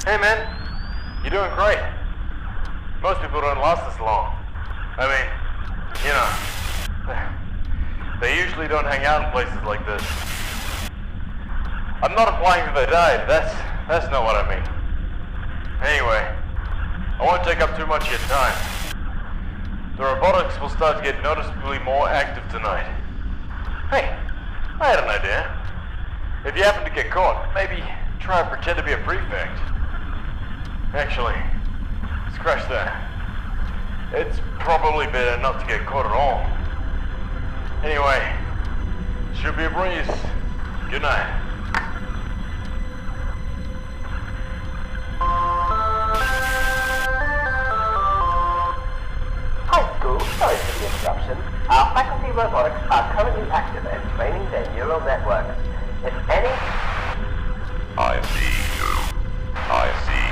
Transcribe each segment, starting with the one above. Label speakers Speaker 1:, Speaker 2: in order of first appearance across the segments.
Speaker 1: Hey man, you're doing great. Most people don't last this long. I mean, you know, they usually don't hang out in places like this. I'm not implying that they died, that's not what I mean. Anyway, I won't take up too much of your time. The robotics will start to get noticeably more active tonight. Hey, I had an idea. If you happen to get caught, maybe try and pretend to be a prefect. Actually, scratch that. It's probably better not to get caught at all. Anyway, should be a breeze. Good night.
Speaker 2: Hi school, sorry for the interruption. Our faculty robotics are currently active and training their neural networks. If any...
Speaker 3: I see you. I see you.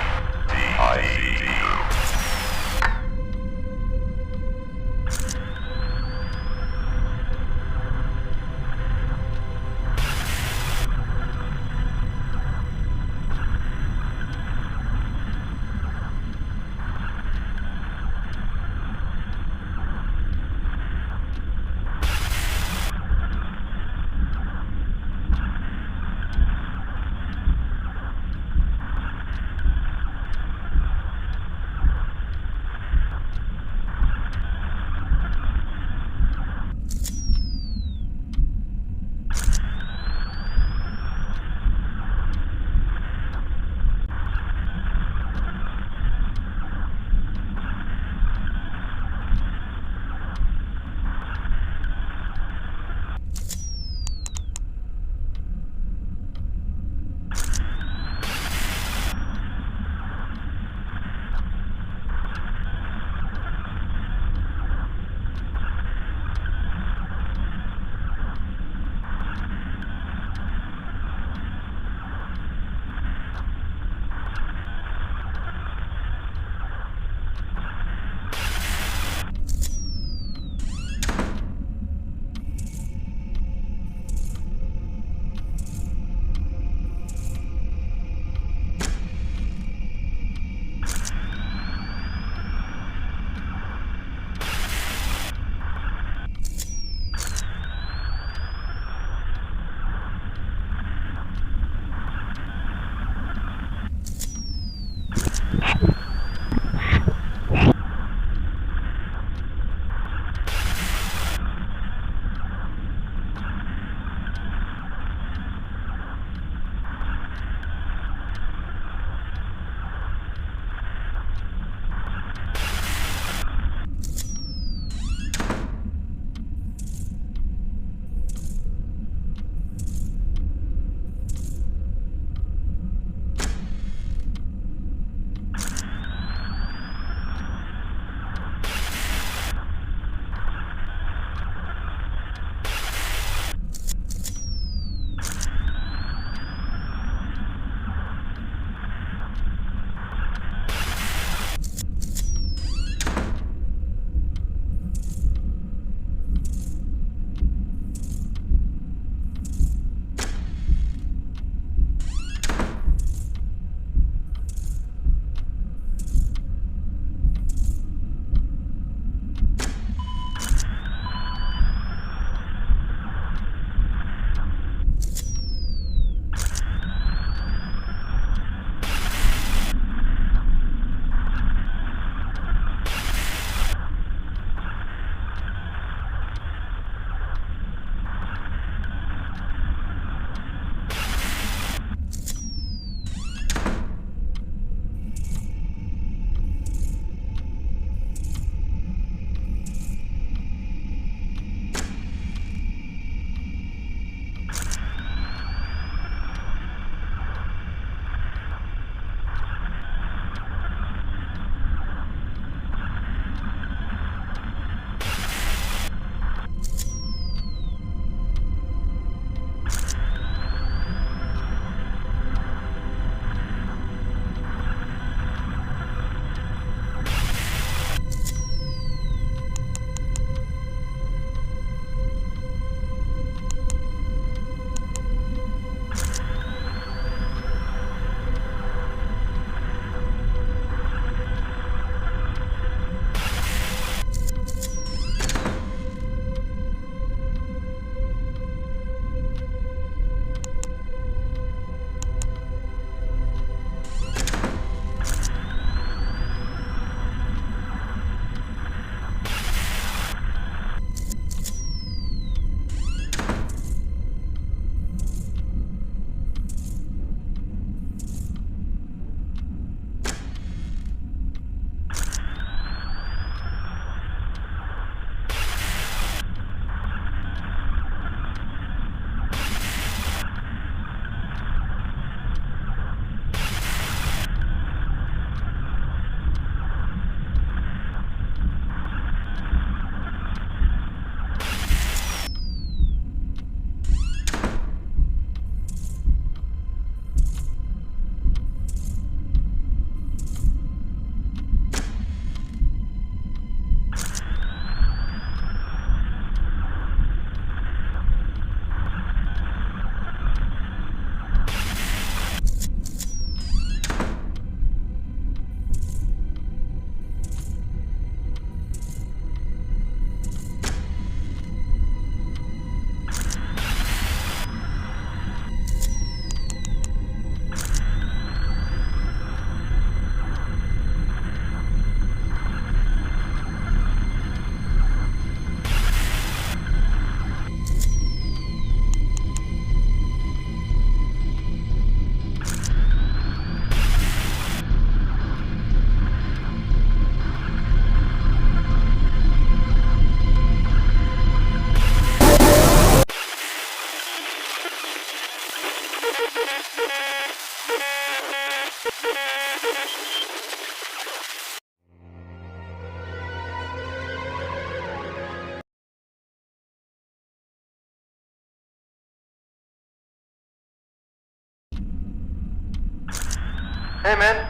Speaker 1: Hey man,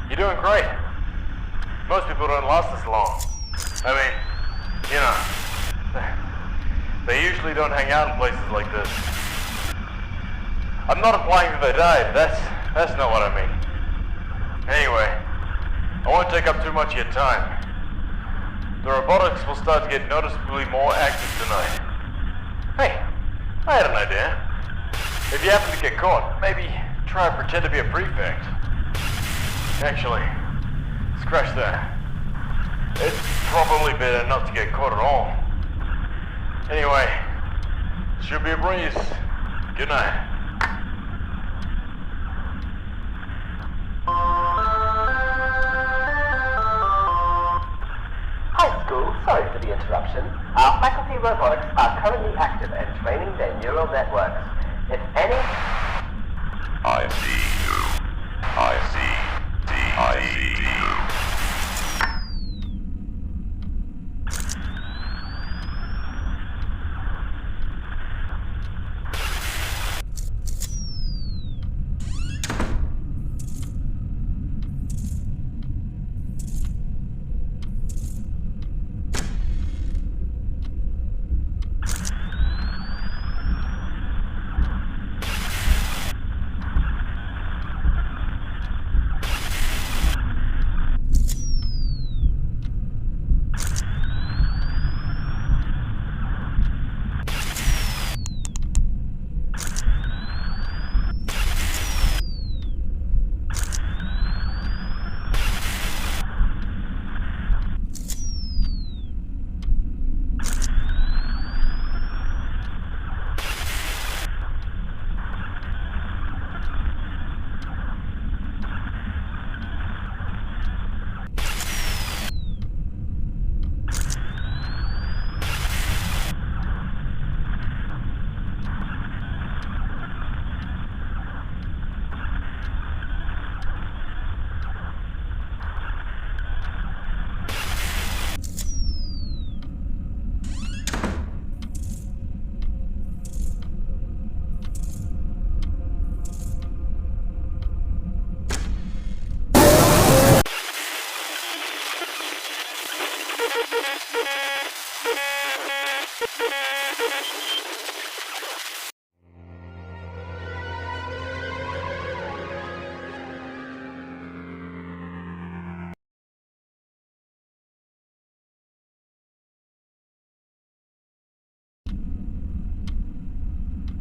Speaker 1: you're doing great. Most people don't last this long. I mean, you know, they usually don't hang out in places like this. I'm not implying that they died, that's not what I mean. Anyway, I won't take up too much of your time. The robotics will start to get noticeably more active tonight. Hey, I had an idea. If you happen to get caught, maybe try and pretend to be a prefect. Actually, scratch that. It's probably better not to get caught at all. Anyway, should be a breeze. Good night.
Speaker 2: Hi school, sorry for the interruption. Our faculty robotics are currently active and training their neural networks. If any...
Speaker 3: I see you. I see. I see you.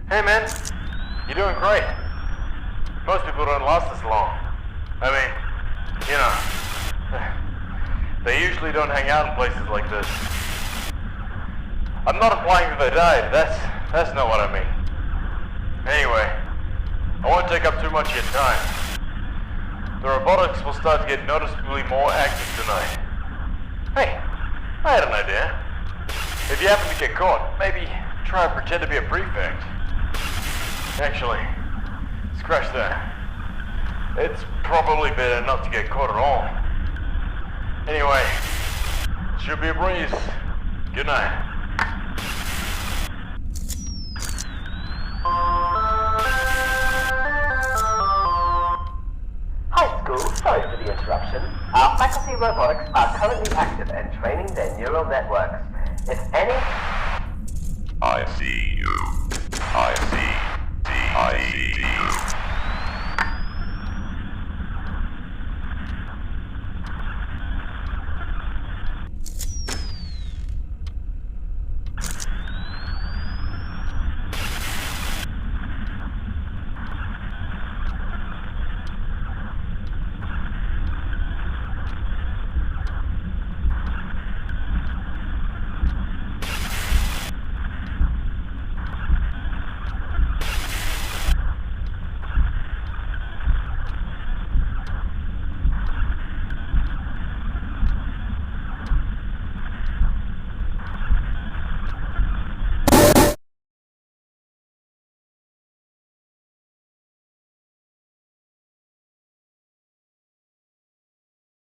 Speaker 1: Hey man, you're doing great. Most people don't last this long. I mean, you know, they usually don't hang out in places like this. I'm not implying that they died, that's not what I mean. Anyway, I won't take up too much of your time. The robotics will start to get noticeably more active tonight. Hey, I had an idea. If you happen to get caught, maybe try and pretend to be a prefect. Actually, scratch that. It's probably better not to get caught at all. Anyway, should be a breeze. Good night.
Speaker 2: Hi school, sorry for the interruption. Our faculty robotics are currently active and training their neural networks. If any...
Speaker 3: I see you. I see. I see you.